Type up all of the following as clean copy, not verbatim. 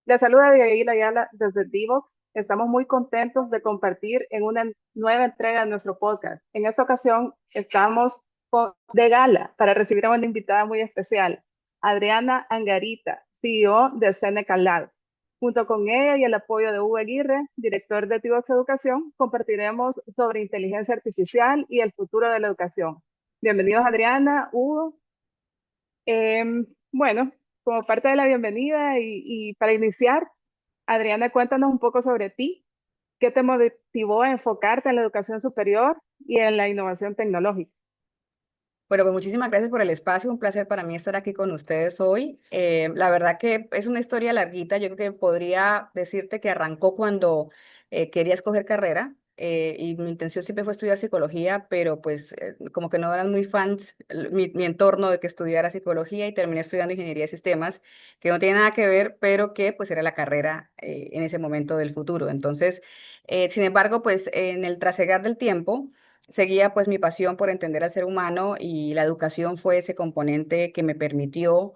Les saluda Abigail Ayala desde Divox. Estamos muy contentos de compartir en una nueva entrega de nuestro podcast. En esta ocasión estamos de gala para recibir a una invitada muy especial, Adriana Angarita, CEO de Seneca Lab. Junto con ella y el apoyo de Hugo Aguirre, director de Divox Educación, compartiremos sobre inteligencia artificial y el futuro de la educación. Bienvenidos Adriana, Hugo. Bueno, como parte de la bienvenida y para iniciar, Adriana, cuéntanos un poco sobre ti. ¿Qué te motivó a enfocarte en la educación superior y en la innovación tecnológica? Bueno, pues muchísimas gracias por el espacio. Un placer para mí estar aquí con ustedes hoy. La verdad que es una historia larguita. Yo creo que podría decirte que arrancó cuando quería escoger carrera y mi intención siempre fue estudiar psicología, pero pues como que no eran muy fans mi entorno de que estudiara psicología y terminé estudiando ingeniería de sistemas, que no tiene nada que ver, pero que pues era la carrera en ese momento del futuro. Entonces, sin embargo, pues en el trasegar del tiempo seguía pues mi pasión por entender al ser humano y la educación fue ese componente que me permitió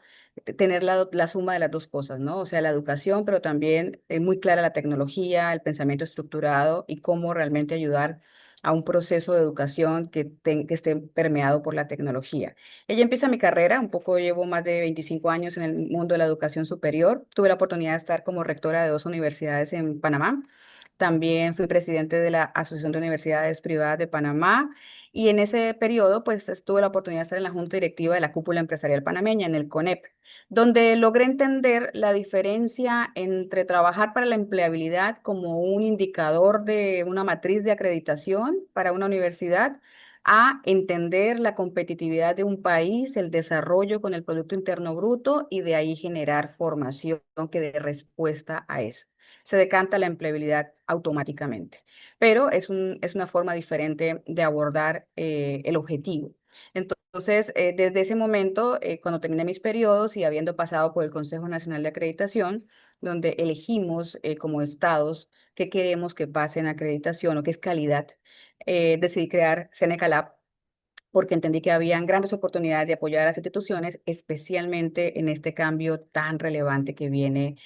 tener la suma de las dos cosas, ¿no? O sea, la educación, pero también muy clara la tecnología, el pensamiento estructurado y cómo realmente ayudar a un proceso de educación que esté permeado por la tecnología. Ella empieza mi carrera, un poco llevo más de 25 años en el mundo de la educación superior. Tuve la oportunidad de estar como rectora de dos universidades en Panamá. También fui presidente de la Asociación de Universidades Privadas de Panamá y en ese periodo pues tuve la oportunidad de estar en la junta directiva de la Cúpula Empresarial Panameña, en el CONEP, donde logré entender la diferencia entre trabajar para la empleabilidad como un indicador de una matriz de acreditación para una universidad, a entender la competitividad de un país, el desarrollo con el Producto Interno Bruto y de ahí generar formación que dé respuesta a eso. Se decanta la empleabilidad automáticamente, pero es una forma diferente de abordar el objetivo. Entonces, desde ese momento, cuando terminé mis periodos y habiendo pasado por el Consejo Nacional de Acreditación, donde elegimos como estados qué queremos que pase en acreditación o qué es calidad, decidí crear Seneca Lab porque entendí que habían grandes oportunidades de apoyar a las instituciones, especialmente en este cambio tan relevante que viene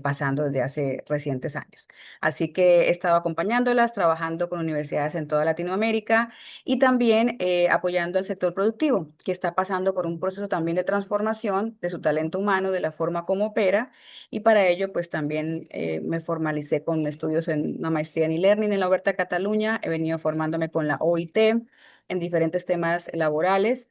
pasando desde hace recientes años. Así que he estado acompañándolas, trabajando con universidades en toda Latinoamérica y también apoyando al sector productivo, que está pasando por un proceso también de transformación de su talento humano, de la forma como opera, y para ello pues también me formalicé con estudios en una maestría en e-learning en la Oberta Cataluña, he venido formándome con la OIT en diferentes temas laborales.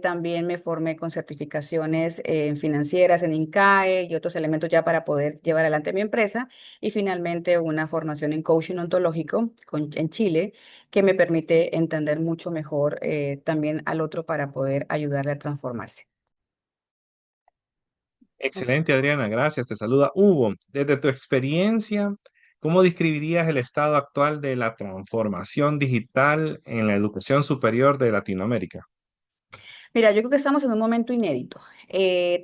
También me formé con certificaciones financieras en INCAE y otros elementos ya para poder llevar adelante mi empresa. Y finalmente una formación en coaching ontológico en Chile que me permite entender mucho mejor también al otro para poder ayudarle a transformarse. Excelente, Adriana, gracias. Te saluda Hugo. Desde tu experiencia, ¿cómo describirías el estado actual de la transformación digital en la educación superior de Latinoamérica? Mira, yo creo que estamos en un momento inédito.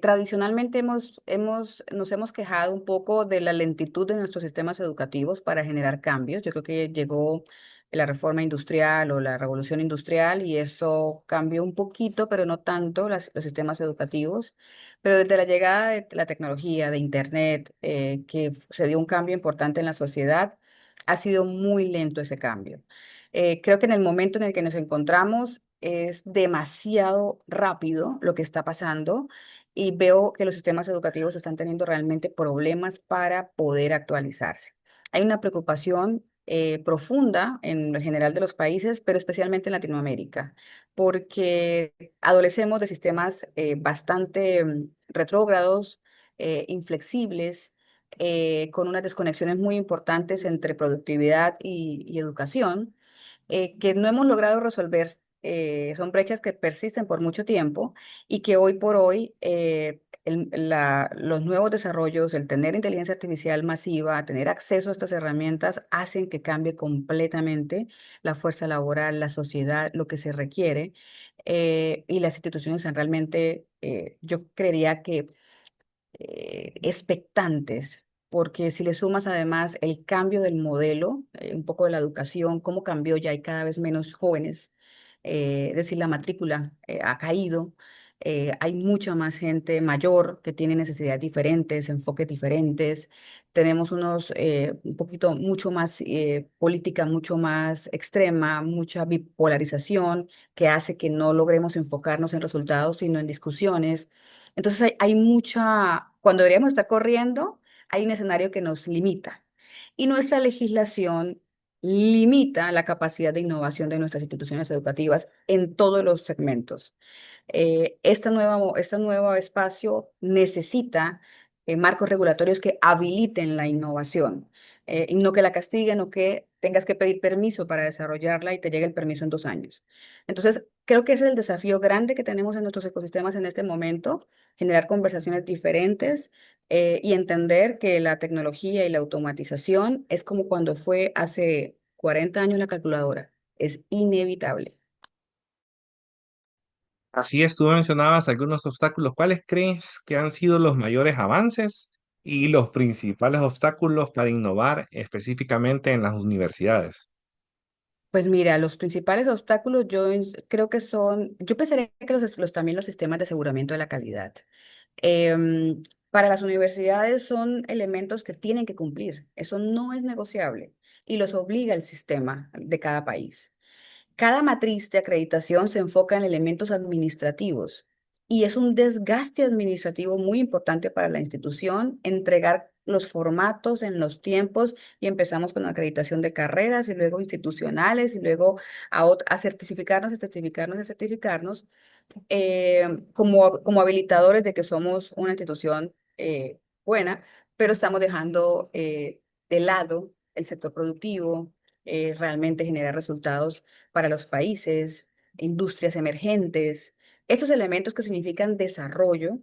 Tradicionalmente nos hemos quejado un poco de la lentitud de nuestros sistemas educativos para generar cambios. Yo creo que llegó la reforma industrial o la revolución industrial y eso cambió un poquito, pero no tanto los sistemas educativos. Pero desde la llegada de la tecnología, de Internet, que se dio un cambio importante en la sociedad, ha sido muy lento ese cambio. Creo que en el momento en el que nos encontramos es demasiado rápido lo que está pasando y veo que los sistemas educativos están teniendo realmente problemas para poder actualizarse. Hay una preocupación profunda en el general de los países, pero especialmente en Latinoamérica, porque adolecemos de sistemas bastante retrógrados, inflexibles, con unas desconexiones muy importantes entre productividad y educación que no hemos logrado resolver. Son brechas que persisten por mucho tiempo y que hoy por hoy los nuevos desarrollos, el tener inteligencia artificial masiva, tener acceso a estas herramientas, hacen que cambie completamente la fuerza laboral, la sociedad, lo que se requiere. Y las instituciones están realmente, yo creería que expectantes, porque si le sumas además el cambio del modelo, un poco de la educación, cómo cambió, ya hay cada vez menos jóvenes, es decir, la matrícula ha caído. Hay mucha más gente mayor que tiene necesidades diferentes, enfoques diferentes. Tenemos un poquito, mucho más política, mucho más extrema, mucha bipolarización que hace que no logremos enfocarnos en resultados, sino en discusiones. Entonces hay cuando deberíamos estar corriendo, hay un escenario que nos limita. Y nuestra legislación limita la capacidad de innovación de nuestras instituciones educativas en todos los segmentos. Este nuevo espacio necesita marcos regulatorios que habiliten la innovación, y no que la castiguen o que tengas que pedir permiso para desarrollarla y te llegue el permiso en 2 años. Entonces, creo que ese es el desafío grande que tenemos en nuestros ecosistemas en este momento, generar conversaciones diferentes, y entender que la tecnología y la automatización es como cuando fue hace 40 años la calculadora, es inevitable. Así es, tú mencionabas algunos obstáculos. ¿Cuáles crees que han sido los mayores avances y los principales obstáculos para innovar específicamente en las universidades? Pues mira, los principales obstáculos creo que yo pensaría que también los sistemas de aseguramiento de la calidad. Para las universidades son elementos que tienen que cumplir, eso no es negociable y los obliga el sistema de cada país. Cada matriz de acreditación se enfoca en elementos administrativos y es un desgaste administrativo muy importante para la institución entregar los formatos en los tiempos y empezamos con la acreditación de carreras y luego institucionales y luego a certificarnos, a certificarnos, a certificarnos, como habilitadores de que somos una institución buena, pero estamos dejando de lado el sector productivo, realmente generar resultados para los países, industrias emergentes, estos elementos que significan desarrollo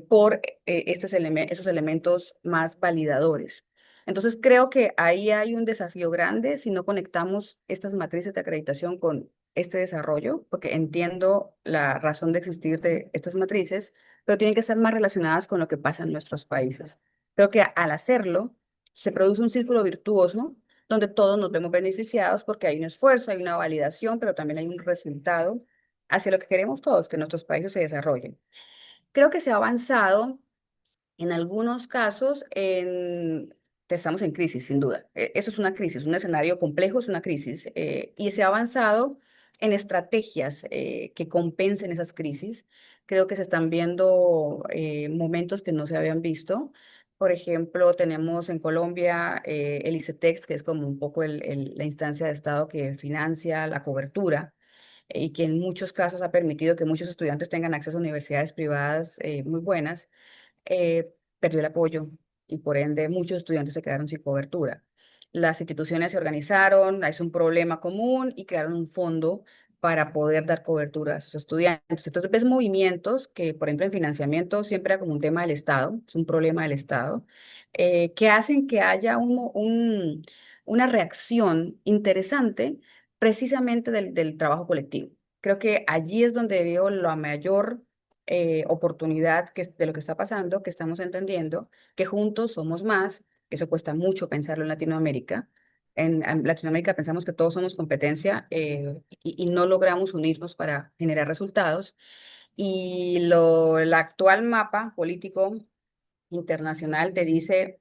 por esos elementos más validadores. Entonces, creo que ahí hay un desafío grande si no conectamos estas matrices de acreditación con este desarrollo, porque entiendo la razón de existir de estas matrices, pero tienen que estar más relacionadas con lo que pasa en nuestros países. Creo que al hacerlo, se produce un círculo virtuoso donde todos nos vemos beneficiados porque hay un esfuerzo, hay una validación, pero también hay un resultado hacia lo que queremos todos, que nuestros países se desarrollen. Creo que se ha avanzado en algunos casos, estamos en crisis, sin duda. Eso es una crisis, un escenario complejo, es una crisis. Y se ha avanzado en estrategias que compensen esas crisis. Creo que se están viendo momentos que no se habían visto. Por ejemplo, tenemos en Colombia el ICETEX, que es como un poco la instancia de Estado que financia la cobertura y que en muchos casos ha permitido que muchos estudiantes tengan acceso a universidades privadas muy buenas. Perdió el apoyo y por ende muchos estudiantes se quedaron sin cobertura. Las instituciones se organizaron, es un problema común y crearon un fondo para poder dar cobertura a esos estudiantes. Entonces ves movimientos que, por ejemplo, en financiamiento siempre era como un tema del Estado, es un problema del Estado, que hacen que haya una reacción interesante precisamente del trabajo colectivo. Creo que allí es donde veo la mayor oportunidad de lo que está pasando, que estamos entendiendo que juntos somos más. Eso cuesta mucho pensarlo en Latinoamérica. En Latinoamérica pensamos que todos somos competencia, y no logramos unirnos para generar resultados. Y el actual mapa político internacional te dice,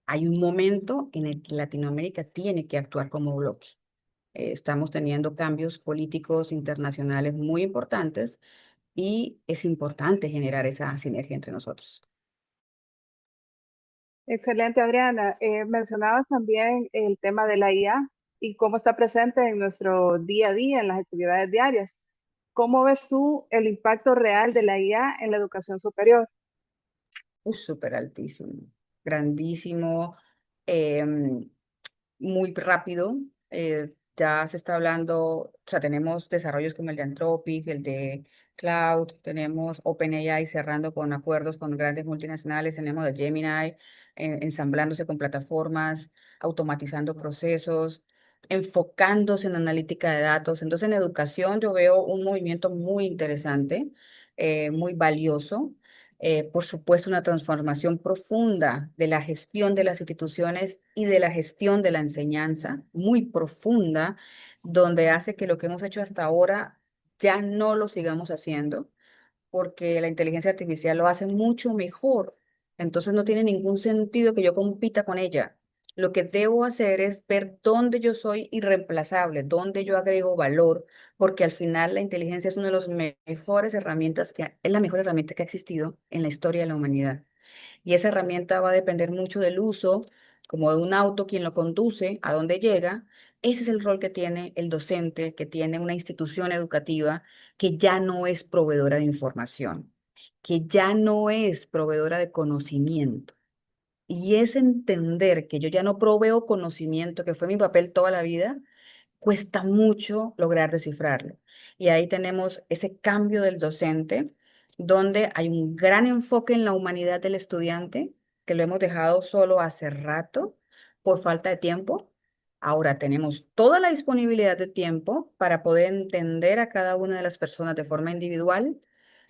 hay un momento en el que Latinoamérica tiene que actuar como bloque. Estamos teniendo cambios políticos internacionales muy importantes y es importante generar esa sinergia entre nosotros. Excelente, Adriana. Mencionabas también el tema de la IA y cómo está presente en nuestro día a día, en las actividades diarias. ¿Cómo ves tú el impacto real de la IA en la educación superior? Súper altísimo, grandísimo, em, muy rápido. Ya se está hablando, o sea, tenemos desarrollos como el de Anthropic, el de Cloud, tenemos OpenAI cerrando con acuerdos con grandes multinacionales, tenemos de Gemini ensamblándose con plataformas, automatizando procesos, enfocándose en analítica de datos. Entonces, en educación yo veo un movimiento muy interesante, muy valioso. Por supuesto, una transformación profunda de la gestión de las instituciones y de la gestión de la enseñanza, muy profunda, donde hace que lo que hemos hecho hasta ahora ya no lo sigamos haciendo. porque la inteligencia artificial lo hace mucho mejor. Entonces no tiene ningún sentido que yo compita con ella. Lo que debo hacer es ver dónde yo soy irreemplazable, dónde yo agrego valor, porque al final la inteligencia es una de las mejores herramientas es la mejor herramienta que ha existido en la historia de la humanidad. Y esa herramienta va a depender mucho del uso, como de un auto, quien lo conduce, a dónde llega. Ese es el rol que tiene el docente, que tiene una institución educativa que ya no es proveedora de información, que ya no es proveedora de conocimiento. Y es entender que yo ya no proveo conocimiento, que fue mi papel toda la vida, cuesta mucho lograr descifrarlo. Y ahí tenemos ese cambio del docente, donde hay un gran enfoque en la humanidad del estudiante, que lo hemos dejado solo hace rato por falta de tiempo. Ahora tenemos toda la disponibilidad de tiempo para poder entender a cada una de las personas de forma individual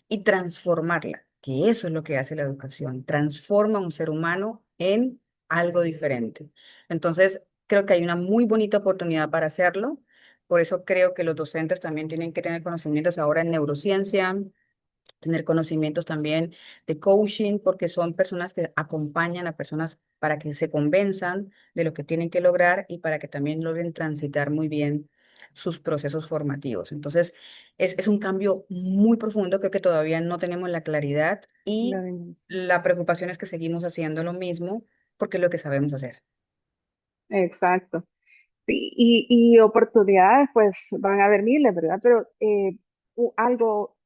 y transformarla, que eso es lo que hace la educación, transforma a un ser humano en algo diferente. Entonces, creo que hay una muy bonita oportunidad para hacerlo. Por eso creo que los docentes también tienen que tener conocimientos ahora en neurociencia, tener conocimientos también de coaching, porque son personas que acompañan a personas para que se convenzan de lo que tienen que lograr y para que también logren transitar muy bien sus procesos formativos. Entonces, es un cambio muy profundo, creo que todavía no tenemos la claridad La y dimensión. la preocupación es que seguimos haciendo lo mismo porque es lo que sabemos hacer. Exacto. Sí, y oportunidades, pues van a haber miles, ¿verdad? Pero algo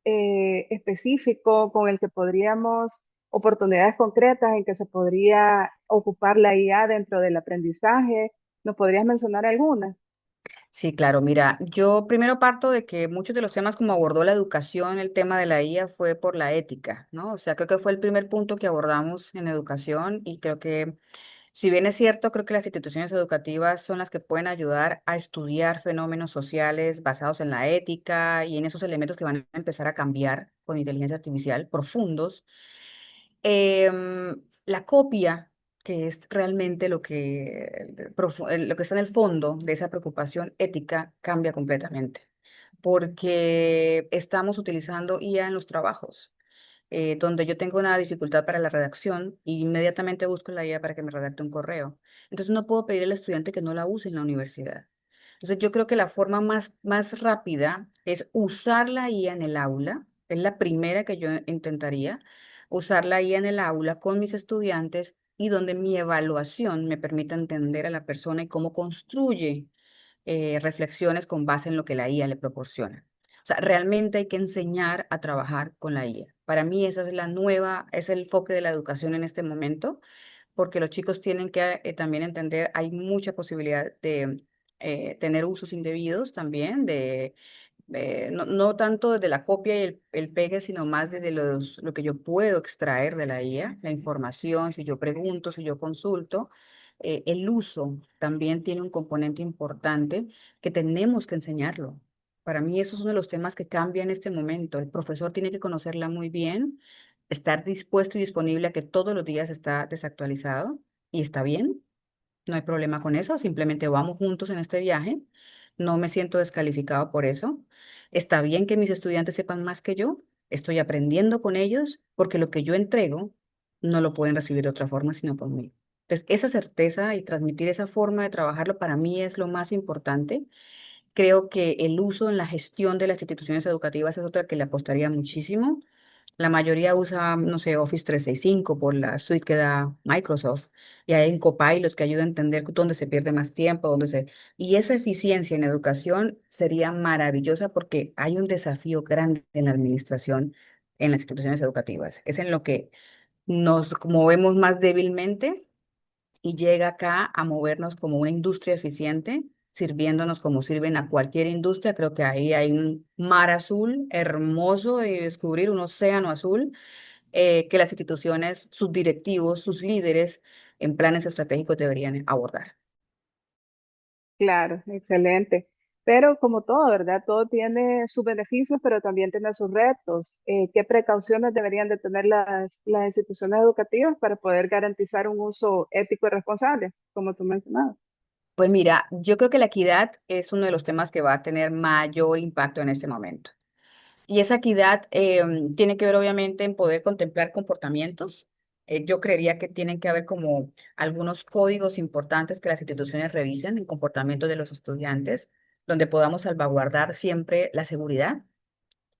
específico con el que podríamos, oportunidades concretas en que se podría ocupar la IA dentro del aprendizaje, ¿nos podrías mencionar algunas? Sí, claro, mira, yo primero parto de que muchos de los temas como abordó la educación, el tema de la IA fue por la ética, ¿no? O sea, creo que fue el primer punto que abordamos en educación y creo que, si bien es cierto, creo que las instituciones educativas son las que pueden ayudar a estudiar fenómenos sociales basados en la ética y en esos elementos que van a empezar a cambiar con inteligencia artificial profundos. La copia, que es realmente lo que está en el fondo de esa preocupación ética, cambia completamente, porque estamos utilizando IA en los trabajos. Donde yo tengo una dificultad para la redacción, inmediatamente busco la IA para que me redacte un correo. Entonces no puedo pedir al estudiante que no la use en la universidad. Entonces yo creo que la forma más rápida es usar la IA en el aula. Es la primera que yo intentaría, usar la IA en el aula con mis estudiantes y donde mi evaluación me permita entender a la persona y cómo construye reflexiones con base en lo que la IA le proporciona. O sea, realmente hay que enseñar a trabajar con la IA. Para mí esa es es el enfoque de la educación en este momento, porque los chicos tienen que también entender, hay mucha posibilidad de tener usos indebidos también, no tanto desde la copia y el pegue, sino más desde lo que yo puedo extraer de la IA, la información, si yo pregunto, si yo consulto. El uso también tiene un componente importante que tenemos que enseñarlo. Para mí eso es uno de los temas que cambia en este momento. El profesor tiene que conocerla muy bien, estar dispuesto y disponible a que todos los días está desactualizado y está bien, no hay problema con eso, simplemente vamos juntos en este viaje, no me siento descalificado por eso. Está bien que mis estudiantes sepan más que yo, estoy aprendiendo con ellos porque lo que yo entrego no lo pueden recibir de otra forma sino conmigo. Entonces, esa certeza y transmitir esa forma de trabajarlo para mí es lo más importante. Creo que el uso en la gestión de las instituciones educativas es otra que le apostaría muchísimo. La mayoría usa, no sé, Office 365 por la suite que da Microsoft. Y hay un Copilot que ayuda a entender dónde se pierde más tiempo, Y esa eficiencia en educación sería maravillosa porque hay un desafío grande en la administración en las instituciones educativas. Es en lo que nos movemos más débilmente y llega acá a movernos como una industria eficiente, sirviéndonos como sirven a cualquier industria. Creo que ahí hay un mar azul hermoso de descubrir, un océano azul, que las instituciones, sus directivos, sus líderes en planes estratégicos deberían abordar. Claro, excelente. Pero como todo, ¿verdad? Todo tiene sus beneficios, pero también tiene sus retos. ¿Qué precauciones deberían de tener las instituciones educativas para poder garantizar un uso ético y responsable, como tú mencionabas? Pues mira, yo creo que la equidad es uno de los temas que va a tener mayor impacto en este momento. Y esa equidad tiene que ver obviamente en poder contemplar comportamientos. Yo creería que tienen que haber como algunos códigos importantes que las instituciones revisen en comportamiento de los estudiantes, donde podamos salvaguardar siempre la seguridad.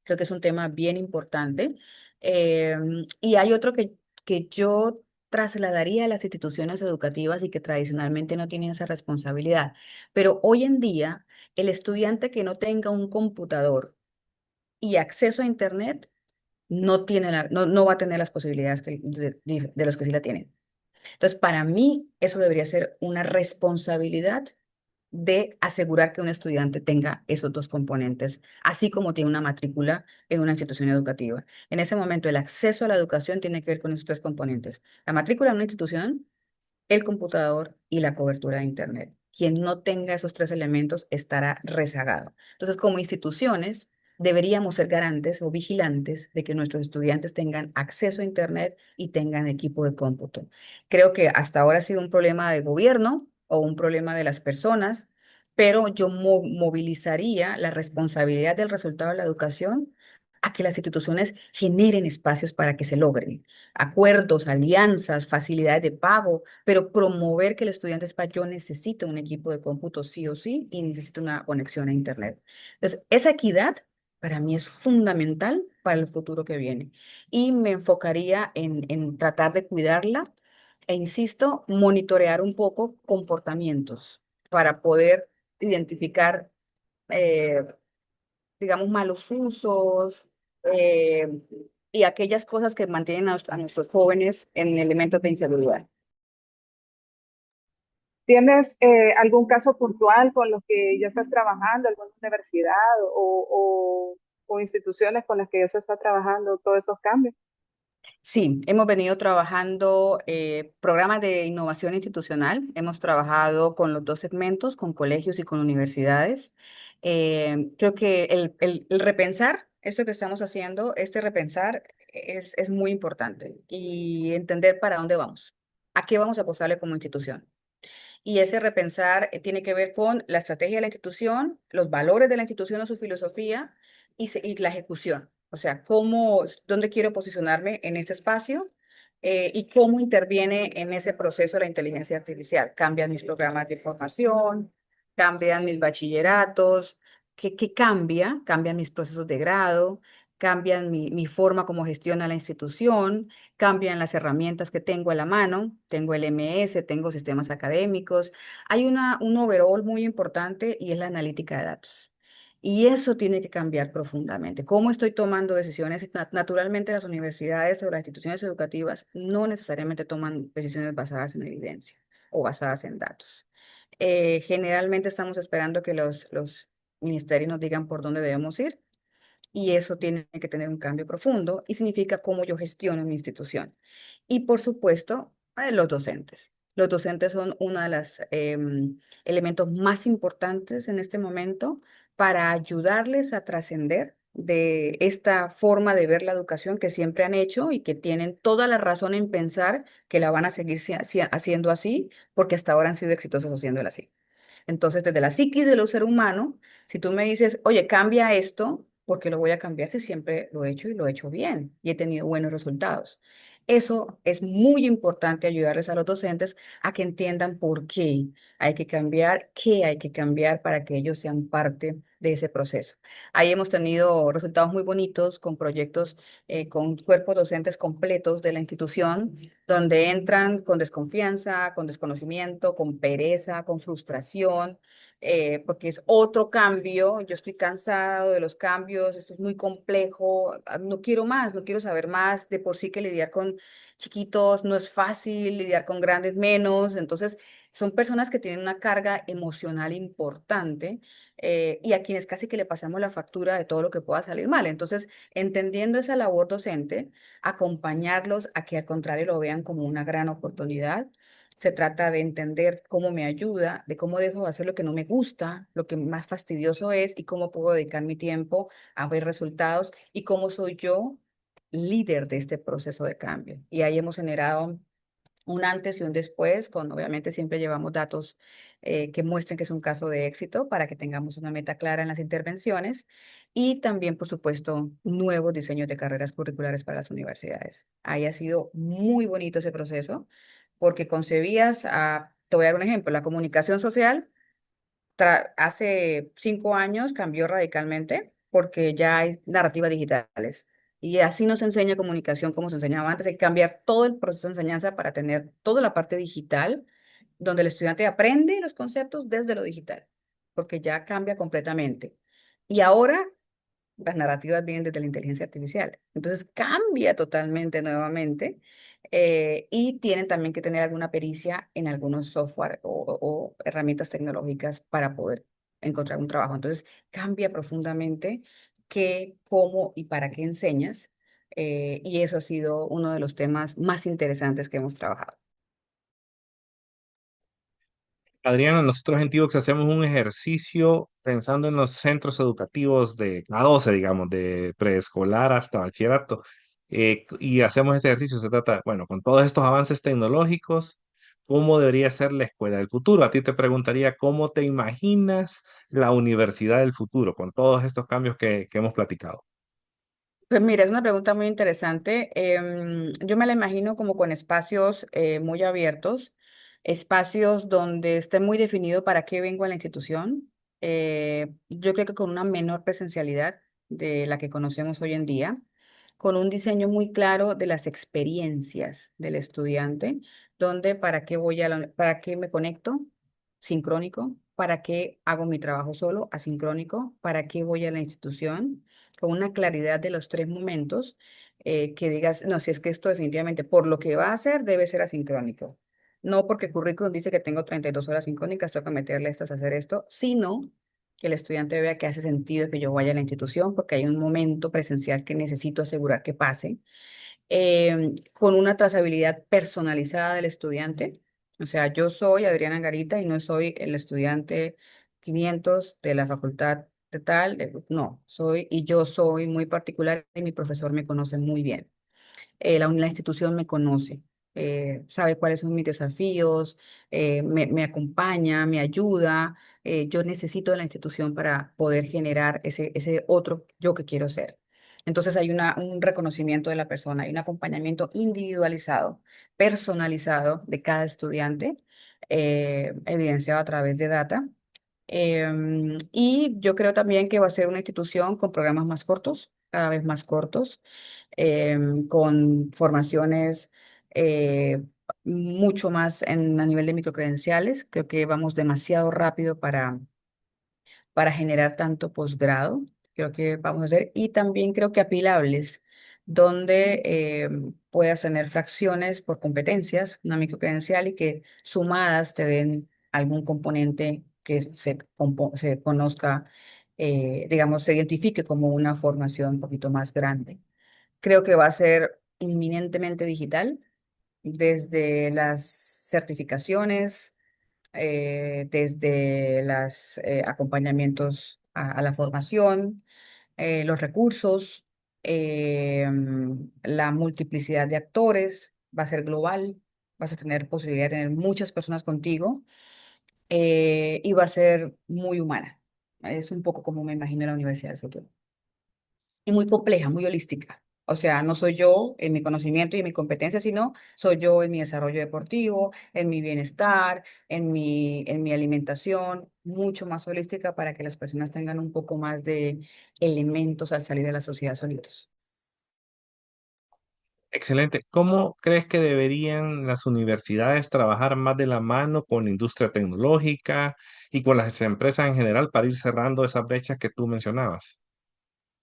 Creo que es un tema bien importante. Y hay otro que yo trasladaría a las instituciones educativas y que tradicionalmente no tienen esa responsabilidad. Pero hoy en día, el estudiante que no tenga un computador y acceso a Internet no tiene no va a tener las posibilidades de los que sí la tienen. Entonces, para mí, eso debería ser una responsabilidad de asegurar que un estudiante tenga esos dos componentes, así como tiene una matrícula en una institución educativa. En ese momento, el acceso a la educación tiene que ver con esos tres componentes. La matrícula en una institución, el computador y la cobertura de Internet. Quien no tenga esos tres elementos estará rezagado. Entonces, como instituciones, deberíamos ser garantes o vigilantes de que nuestros estudiantes tengan acceso a Internet y tengan equipo de cómputo. Creo que hasta ahora ha sido un problema de gobierno o un problema de las personas, pero yo movilizaría la responsabilidad del resultado de la educación a que las instituciones generen espacios para que se logren acuerdos, alianzas, facilidades de pago, pero promover que el estudiante sepa, yo necesito un equipo de cómputo sí o sí y necesito una conexión a Internet. Entonces, esa equidad para mí es fundamental para el futuro que viene y me enfocaría en tratar de cuidarla e, insisto, monitorear un poco comportamientos para poder identificar, eh, digamos, malos usos eh, y aquellas cosas que mantienen a nuestros jóvenes en elementos de inseguridad. ¿Tienes algún caso puntual con los que ya estás trabajando, alguna universidad o instituciones con las que ya se está trabajando todos esos cambios? Sí, hemos venido trabajando programas de innovación institucional. Hemos trabajado con los dos segmentos, con colegios y con universidades. Creo que el repensar esto que estamos haciendo, este repensar es muy importante y entender para dónde vamos, a qué vamos a apostarle como institución. Y ese repensar tiene que ver con la estrategia de la institución, los valores de la institución o su filosofía y la ejecución. O sea, dónde quiero posicionarme en este espacio y cómo interviene en ese proceso la inteligencia artificial. Cambian mis programas de formación, cambian mis bachilleratos, ¿qué cambia? Cambian mis procesos de grado, cambian mi forma como gestiona la institución, cambian las herramientas que tengo a la mano, tengo el MS, tengo sistemas académicos, hay un overall muy importante y es la analítica de datos. Y eso tiene que cambiar profundamente. ¿Cómo estoy tomando decisiones? Naturalmente las universidades o las instituciones educativas no necesariamente toman decisiones basadas en evidencia o basadas en datos. Generalmente estamos esperando que los ministerios nos digan por dónde debemos ir y eso tiene que tener un cambio profundo y significa cómo yo gestiono mi institución. Y por supuesto, los docentes. Los docentes son uno de los elementos más importantes en este momento para ayudarles a trascender de esta forma de ver la educación que siempre han hecho y que tienen toda la razón en pensar que la van a seguir haciendo así, porque hasta ahora han sido exitosos haciéndola así. Entonces, desde la psiquis del ser humano, si tú me dices, oye, cambia esto, ¿por qué lo voy a cambiar si siempre lo he hecho y lo he hecho bien y he tenido buenos resultados? Eso es muy importante ayudarles a los docentes a que entiendan por qué hay que cambiar, qué hay que cambiar para que ellos sean parte de ese proceso. Ahí hemos tenido resultados muy bonitos con proyectos con cuerpos docentes completos de la institución donde entran con desconfianza, con desconocimiento, con pereza, con frustración, porque es otro cambio, yo estoy cansado de los cambios, esto es muy complejo, no quiero más, no quiero saber más, de por sí que lidiar con chiquitos no es fácil, lidiar con grandes menos, entonces son personas que tienen una carga emocional importante y a quienes casi que le pasamos la factura de todo lo que pueda salir mal. Entonces, entendiendo esa labor docente, acompañarlos a que al contrario lo vean como una gran oportunidad. Se trata de entender cómo me ayuda, de cómo dejo de hacer lo que no me gusta, lo que más fastidioso es y cómo puedo dedicar mi tiempo a ver resultados y cómo soy yo líder de este proceso de cambio. Y ahí hemos generado un antes y un después, con obviamente siempre llevamos datos que muestren que es un caso de éxito para que tengamos una meta clara en las intervenciones y también, por supuesto, nuevos diseños de carreras curriculares para las universidades. Ahí ha sido muy bonito ese proceso porque concebías, te voy a dar un ejemplo, la comunicación social hace 5 años cambió radicalmente porque ya hay narrativas digitales. Y así nos enseña comunicación como se enseñaba antes. Hay que cambiar todo el proceso de enseñanza para tener toda la parte digital, donde el estudiante aprende los conceptos desde lo digital, porque ya cambia completamente. Y ahora las narrativas vienen desde la inteligencia artificial. Entonces cambia totalmente nuevamente y tienen también que tener alguna pericia en algunos software o herramientas tecnológicas para poder encontrar un trabajo. Entonces cambia profundamente qué, cómo y para qué enseñas. Y eso ha sido uno de los temas más interesantes que hemos trabajado. Adriana, nosotros en Tivox hacemos un ejercicio pensando en los centros educativos de A12, digamos, de preescolar hasta bachillerato. Y hacemos este ejercicio, se trata, bueno, con todos estos avances tecnológicos, ¿cómo debería ser la escuela del futuro? A ti te preguntaría, ¿cómo te imaginas la universidad del futuro con todos estos cambios que hemos platicado? Pues mira, es una pregunta muy interesante. Yo me la imagino como con espacios muy abiertos, espacios donde esté muy definido para qué vengo a la institución. Yo creo que con una menor presencialidad de la que conocemos hoy en día, con un diseño muy claro de las experiencias del estudiante, donde para qué para qué me conecto, sincrónico, para qué hago mi trabajo solo, asincrónico, para qué voy a la institución con una claridad de los tres momentos, que digas, no, si es que esto definitivamente por lo que va a hacer debe ser asincrónico. No porque el currículum dice que tengo 32 horas sincrónicas, tengo que meterle estas a hacer esto, sino que el estudiante vea que hace sentido que yo vaya a la institución porque hay un momento presencial que necesito asegurar que pase con una trazabilidad personalizada del estudiante. O sea, yo soy Adriana Garita y no soy el estudiante 500 de la facultad de tal, no, y yo soy muy particular y mi profesor me conoce muy bien. La institución me conoce, sabe cuáles son mis desafíos, me acompaña, me ayuda. Yo necesito de la institución para poder generar ese otro yo que quiero ser. Entonces hay un reconocimiento de la persona, hay un acompañamiento individualizado, personalizado de cada estudiante, evidenciado a través de data. Y yo creo también que va a ser una institución con programas más cortos, cada vez más cortos, con formaciones eh, mucho más a nivel de microcredenciales. Creo que vamos demasiado rápido para generar tanto posgrado. Creo que vamos a hacer, y también creo que apilables, donde puedas tener fracciones por competencias, una microcredencial, y que sumadas te den algún componente que se conozca, digamos, se identifique como una formación un poquito más grande. Creo que va a ser inminentemente digital, desde las certificaciones, desde los acompañamientos a la formación, los recursos, la multiplicidad de actores, va a ser global, vas a tener posibilidad de tener muchas personas contigo y va a ser muy humana. Es un poco como me imagino la Universidad del Futuro y muy compleja, muy holística. O sea, no soy yo en mi conocimiento y en mi competencia, sino soy yo en mi desarrollo deportivo, en mi bienestar, en mi alimentación, mucho más holística para que las personas tengan un poco más de elementos al salir de la sociedad solitos. Excelente. ¿Cómo crees que deberían las universidades trabajar más de la mano con la industria tecnológica y con las empresas en general para ir cerrando esas brechas que tú mencionabas?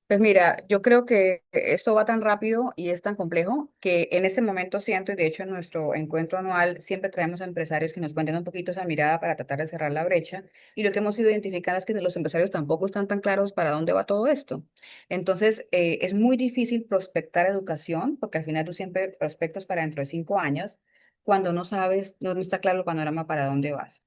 Pues mira, yo creo que esto va tan rápido y es tan complejo que en ese momento siento, y de hecho en nuestro encuentro anual siempre traemos a empresarios que nos cuenten un poquito esa mirada para tratar de cerrar la brecha. Y lo que hemos ido identificando es que los empresarios tampoco están tan claros para dónde va todo esto. Entonces, es muy difícil prospectar educación, porque al final tú siempre prospectas para dentro de 5 años, cuando no sabes, no está claro el panorama para dónde vas.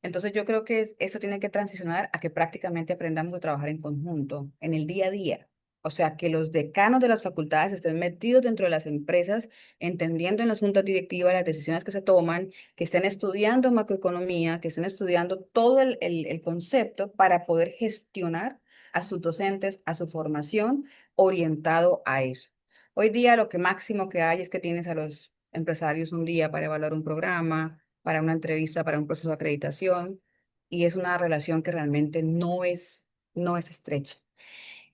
Entonces yo creo que esto tiene que transicionar a que prácticamente aprendamos a trabajar en conjunto, en el día a día. O sea, que los decanos de las facultades estén metidos dentro de las empresas, entendiendo en las juntas directivas las decisiones que se toman, que estén estudiando macroeconomía, que estén estudiando todo el concepto para poder gestionar a sus docentes, a su formación orientado a eso. Hoy día lo que máximo que hay es que tienes a los empresarios un día para evaluar un programa, para una entrevista, para un proceso de acreditación, y es una relación que realmente no es estrecha.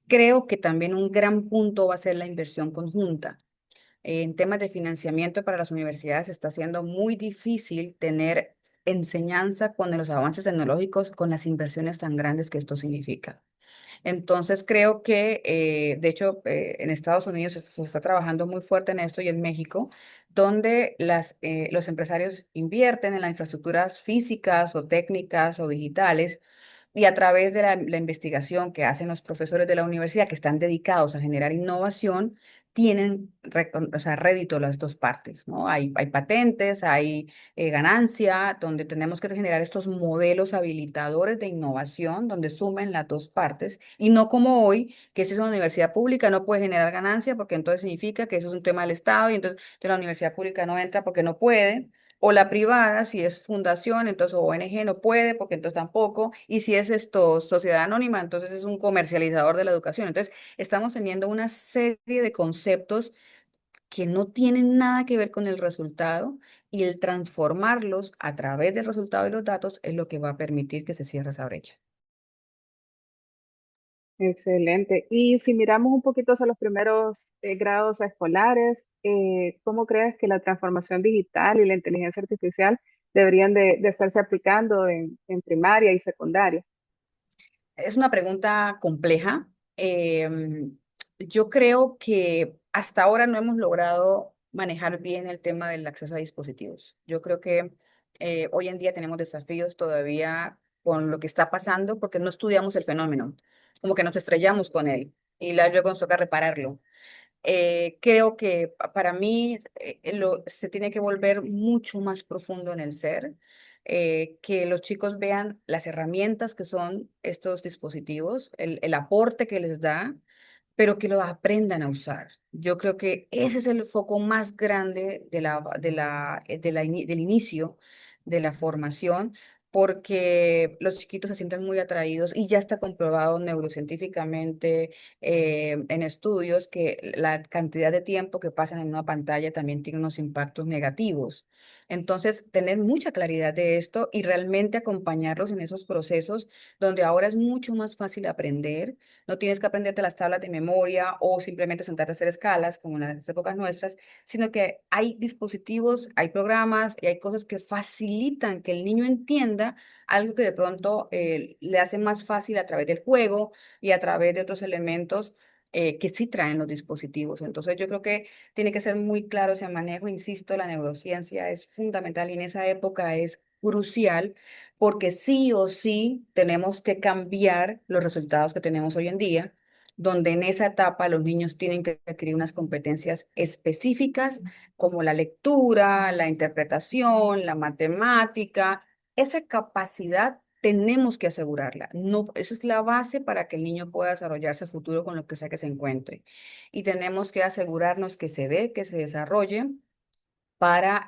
Creo que también un gran punto va a ser la inversión conjunta. En temas de financiamiento para las universidades está siendo muy difícil tener enseñanza con los avances tecnológicos, con las inversiones tan grandes que esto significa. Entonces creo que, de hecho, en Estados Unidos se está trabajando muy fuerte en esto y en México, donde los empresarios invierten en las infraestructuras físicas o técnicas o digitales y a través de la investigación que hacen los profesores de la universidad que están dedicados a generar innovación, tienen o sea, rédito las dos partes, ¿no? Hay patentes, hay ganancia, donde tenemos que generar estos modelos habilitadores de innovación, donde sumen las dos partes, y no como hoy, que si es una universidad pública no puede generar ganancia, porque entonces significa que eso es un tema del Estado, y entonces la universidad pública no entra porque no puede. O la privada, si es fundación, entonces o ONG no puede, porque entonces tampoco. Y si es esto, sociedad anónima, entonces es un comercializador de la educación. Entonces, estamos teniendo una serie de conceptos que no tienen nada que ver con el resultado y el transformarlos a través del resultado de los datos es lo que va a permitir que se cierre esa brecha. Excelente. Y si miramos un poquito hacia los primeros grados escolares, ¿cómo crees que la transformación digital y la inteligencia artificial deberían de estarse aplicando en primaria y secundaria? Es una pregunta compleja. Yo creo que hasta ahora no hemos logrado manejar bien el tema del acceso a dispositivos. Yo creo que hoy en día tenemos desafíos todavía con lo que está pasando porque no estudiamos el fenómeno, como que nos estrellamos con él y luego nos toca repararlo. Creo que para mí se tiene que volver mucho más profundo en el ser, que los chicos vean las herramientas que son estos dispositivos, el aporte que les da, pero que lo aprendan a usar. Yo creo que ese es el foco más grande del inicio de la formación, porque los chiquitos se sienten muy atraídos y ya está comprobado neurocientíficamente en estudios que la cantidad de tiempo que pasan en una pantalla también tiene unos impactos negativos. Entonces, tener mucha claridad de esto y realmente acompañarlos en esos procesos donde ahora es mucho más fácil aprender. No tienes que aprenderte las tablas de memoria o simplemente sentarte a hacer escalas como en las épocas nuestras, sino que hay dispositivos, hay programas y hay cosas que facilitan que el niño entienda algo que de pronto le hace más fácil a través del juego y a través de otros elementos que sí traen los dispositivos. Entonces yo creo que tiene que ser muy claro ese manejo. Insisto, la neurociencia es fundamental y en esa época es crucial porque sí o sí tenemos que cambiar los resultados que tenemos hoy en día, donde en esa etapa los niños tienen que adquirir unas competencias específicas como la lectura, la interpretación, la matemática. Esa capacidad tenemos que asegurarla. No, eso es la base para que el niño pueda desarrollarse a futuro con lo que sea que se encuentre. Y tenemos que asegurarnos que se dé, que se desarrolle para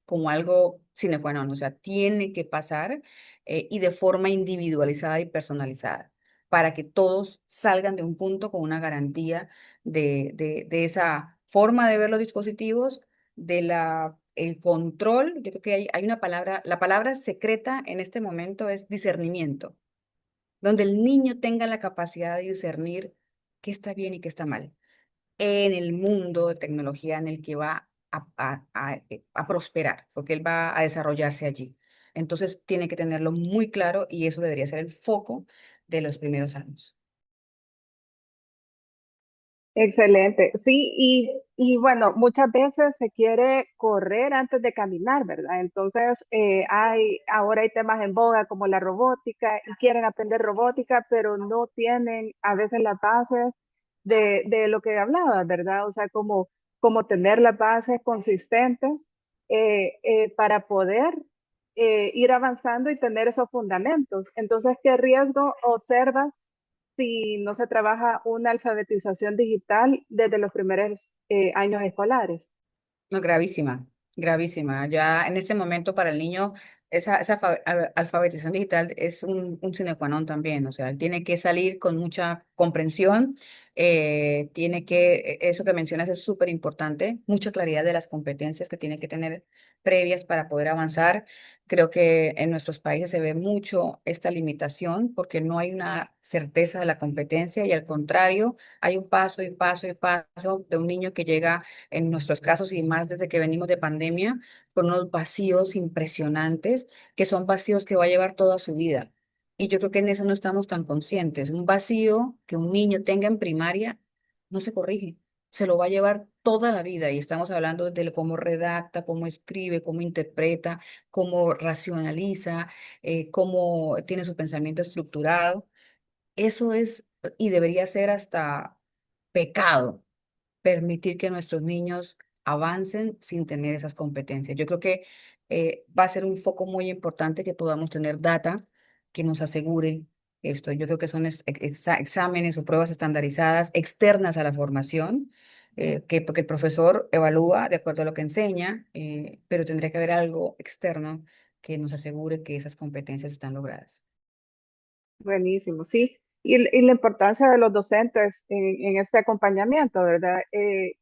como algo sine qua non, o sea, tiene que pasar y de forma individualizada y personalizada para que todos salgan de un punto con una garantía de esa forma de ver los dispositivos, el control. Yo creo que hay una palabra, la palabra secreta en este momento es discernimiento, donde el niño tenga la capacidad de discernir qué está bien y qué está mal en el mundo de tecnología en el que va a prosperar, porque él va a desarrollarse allí. Entonces tiene que tenerlo muy claro y eso debería ser el foco de los primeros años. Excelente. Sí, y bueno, muchas veces se quiere correr antes de caminar, ¿verdad? Entonces, ahora hay temas en boga como la robótica y quieren aprender robótica, pero no tienen a veces las bases de lo que hablaba, ¿verdad? O sea, como tener las bases consistentes para poder ir avanzando y tener esos fundamentos. Entonces, ¿qué riesgo observas si no se trabaja una alfabetización digital desde los primeros años escolares. No, gravísima, gravísima. Ya en este momento para el niño esa alfabetización digital es un sine qua non también. O sea, él tiene que salir con mucha comprensión, eso que mencionas es súper importante, mucha claridad de las competencias que tiene que tener previas para poder avanzar. Creo que en nuestros países se ve mucho esta limitación porque no hay una certeza de la competencia y al contrario, hay un paso y paso y paso de un niño que llega en nuestros casos y más desde que venimos de pandemia, con unos vacíos impresionantes, que son vacíos que va a llevar toda su vida. Y yo creo que en eso no estamos tan conscientes. Un vacío que un niño tenga en primaria no se corrige, se lo va a llevar toda la vida. Y estamos hablando de cómo redacta, cómo escribe, cómo interpreta, cómo racionaliza, cómo tiene su pensamiento estructurado. Eso es y debería ser hasta pecado permitir que nuestros niños avancen sin tener esas competencias. Yo creo que va a ser un foco muy importante que podamos tener data que nos asegure esto. Yo creo que son exámenes o pruebas estandarizadas externas a la formación, porque el profesor evalúa de acuerdo a lo que enseña, pero tendría que haber algo externo que nos asegure que esas competencias están logradas. Buenísimo, sí. Y la importancia de los docentes en este acompañamiento, ¿verdad?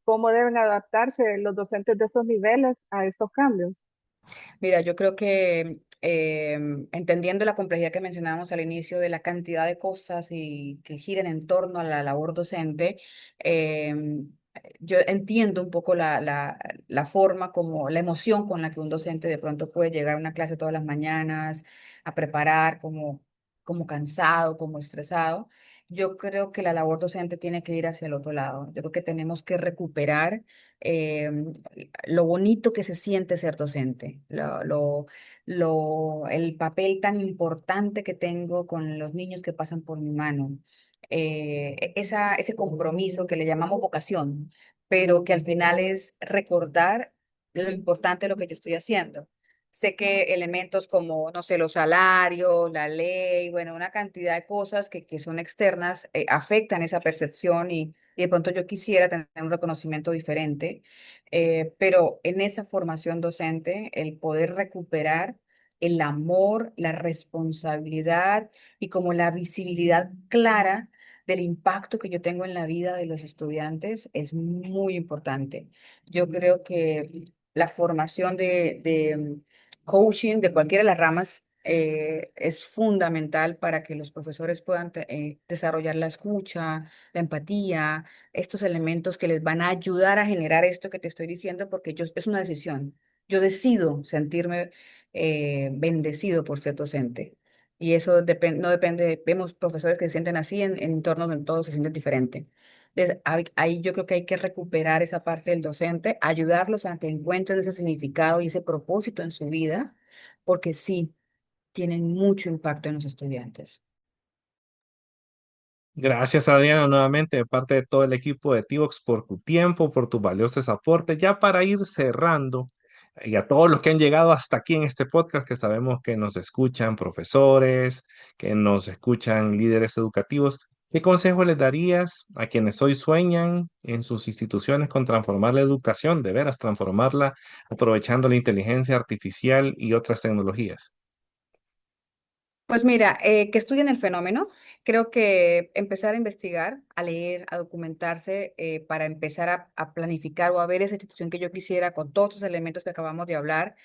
¿Cómo deben adaptarse los docentes de esos niveles a estos cambios? Mira, yo creo que entendiendo la complejidad que mencionábamos al inicio de la cantidad de cosas y que giran en torno a la labor docente, yo entiendo un poco la forma como, la emoción con la que un docente de pronto puede llegar a una clase todas las mañanas, a preparar como cansado, como estresado. Yo creo que la labor docente tiene que ir hacia el otro lado. Yo creo que tenemos que recuperar em, lo bonito que se siente ser docente, el papel tan importante que tengo con los niños que pasan por mi mano, ese compromiso que le llamamos vocación, pero que al final es recordar lo importante de lo que yo estoy haciendo. Sé que elementos como, no sé, los salarios, la ley, bueno, una cantidad de cosas que son externas, afectan esa percepción y de pronto yo quisiera tener un reconocimiento diferente, pero en esa formación docente, el poder recuperar el amor, la responsabilidad y como la visibilidad clara del impacto que yo tengo en la vida de los estudiantes es muy importante. Yo creo que la formación de coaching de cualquiera de las ramas es fundamental para que los profesores puedan desarrollar la escucha, la empatía, estos elementos que les van a ayudar a generar esto que te estoy diciendo, porque es una decisión. Yo decido sentirme bendecido por ser docente. Y eso no depende, vemos profesores que se sienten así en entornos donde todos se sienten diferente. Entonces, ahí yo creo que hay que recuperar esa parte del docente, ayudarlos a que encuentren ese significado y ese propósito en su vida, porque sí, tienen mucho impacto en los estudiantes. Gracias, Adriana, nuevamente de parte de todo el equipo de Tivox por tu tiempo, por tus valiosos aportes. Ya para ir cerrando, y a todos los que han llegado hasta aquí en este podcast, que sabemos que nos escuchan profesores, que nos escuchan líderes educativos, ¿qué consejo les darías a quienes hoy sueñan en sus instituciones con transformar la educación, de veras transformarla, aprovechando la inteligencia artificial y otras tecnologías? Pues mira, que estudien el fenómeno. Creo que empezar a investigar, a leer, a documentarse para empezar a planificar o a ver esa institución que yo quisiera con todos los elementos que acabamos de hablar.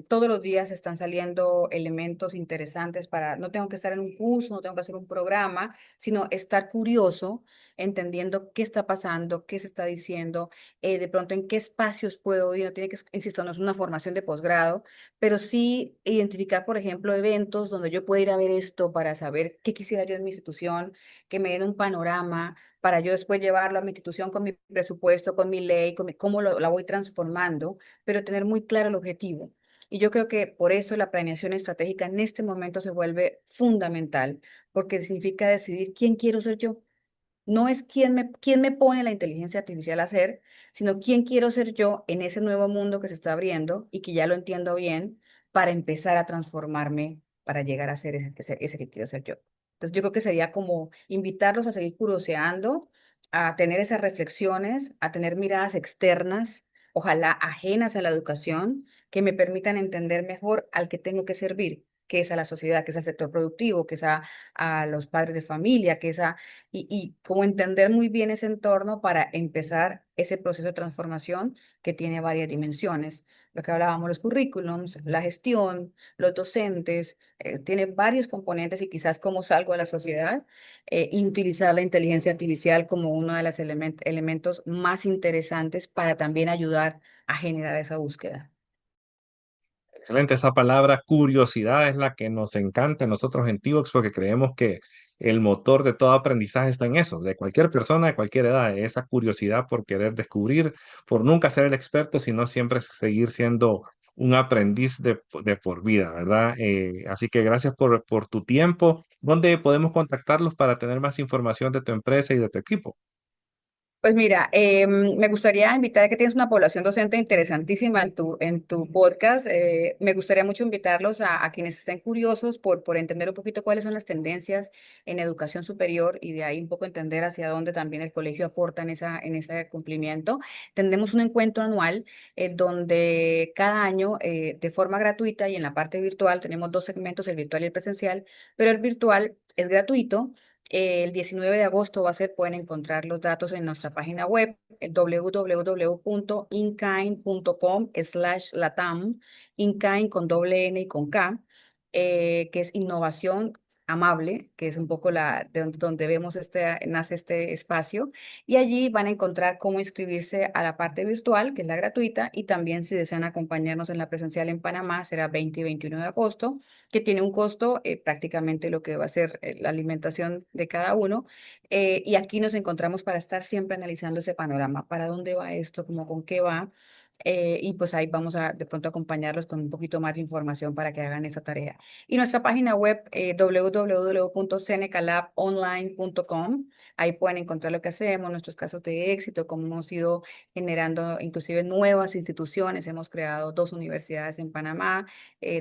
Todos los días están saliendo elementos interesantes para, no tengo que estar en un curso, no tengo que hacer un programa, sino estar curioso, entendiendo qué está pasando, qué se está diciendo, de pronto en qué espacios puedo ir. No tiene que, insisto, no es una formación de posgrado, pero sí identificar, por ejemplo, eventos donde yo pueda ir a ver esto para saber qué quisiera yo en mi institución, que me den un panorama para yo después llevarlo a mi institución con mi presupuesto, con mi ley, cómo la voy transformando, pero tener muy claro el objetivo. Y yo creo que por eso la planeación estratégica en este momento se vuelve fundamental, porque significa decidir quién quiero ser yo. No es quién me pone la inteligencia artificial a hacer, sino quién quiero ser yo en ese nuevo mundo que se está abriendo y que ya lo entiendo bien para empezar a transformarme para llegar a ser ese que quiero ser yo. Entonces yo creo que sería como invitarlos a seguir curioseando, a tener esas reflexiones, a tener miradas externas, ojalá ajenas a la educación, que me permitan entender mejor al que tengo que servir, que es a la sociedad, que es al sector productivo, que es a los padres de familia, que es y como entender muy bien ese entorno para empezar ese proceso de transformación que tiene varias dimensiones. Lo que hablábamos, los currículums, la gestión, los docentes, tiene varios componentes y quizás cómo salgo a la sociedad y utilizar la inteligencia artificial como uno de los elementos más interesantes para también ayudar a generar esa búsqueda. Excelente, esa palabra curiosidad es la que nos encanta a nosotros en Tivox porque creemos que el motor de todo aprendizaje está en eso, de cualquier persona, de cualquier edad, esa curiosidad por querer descubrir, por nunca ser el experto, sino siempre seguir siendo un aprendiz de por vida, ¿verdad? Así que gracias por tu tiempo. ¿Dónde podemos contactarlos para tener más información de tu empresa y de tu equipo? Pues mira, me gustaría invitar, que tienes una población docente interesantísima en tu podcast. Me gustaría mucho invitarlos a quienes estén curiosos por entender un poquito cuáles son las tendencias en educación superior y de ahí un poco entender hacia dónde también el colegio aporta en ese cumplimiento. Tendremos un encuentro anual donde cada año, de forma gratuita y en la parte virtual, tenemos dos segmentos, el virtual y el presencial, pero el virtual es gratuito. El 19 de agosto va a ser, pueden encontrar los datos en nuestra página web, el www.inkind.com/latam, Inkind con doble N y con K, que es innovación amable, que es un poco donde vemos nace este espacio. Y allí van a encontrar cómo inscribirse a la parte virtual, que es la gratuita, y también si desean acompañarnos en la presencial en Panamá, será 20 y 21 de agosto, que tiene un costo prácticamente lo que va a ser la alimentación de cada uno. Y aquí nos encontramos para estar siempre analizando ese panorama, para dónde va esto, como con qué va. Y pues ahí vamos a de pronto acompañarlos con un poquito más de información para que hagan esa tarea. Y nuestra página web, www.senecalaponline.com, ahí pueden encontrar lo que hacemos, nuestros casos de éxito, cómo hemos ido generando inclusive nuevas instituciones. Hemos creado 2 universidades en Panamá,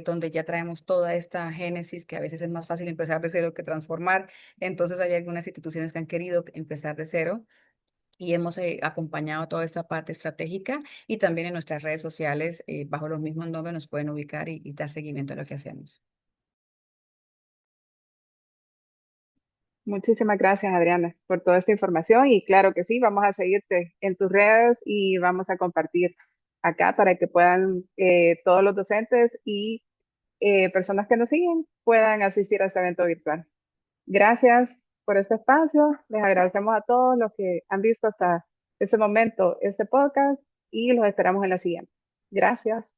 donde ya traemos toda esta génesis, que a veces es más fácil empezar de cero que transformar. Entonces hay algunas instituciones que han querido empezar de cero y hemos acompañado toda esta parte estratégica y también en nuestras redes sociales, bajo los mismos nombres, nos pueden ubicar y dar seguimiento a lo que hacemos. Muchísimas gracias, Adriana, por toda esta información y claro que sí, vamos a seguirte en tus redes y vamos a compartir acá para que puedan todos los docentes y personas que nos siguen puedan asistir a este evento virtual. Gracias por este espacio. Les agradecemos a todos los que han visto hasta este momento este podcast y los esperamos en la siguiente. Gracias.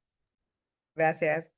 Gracias.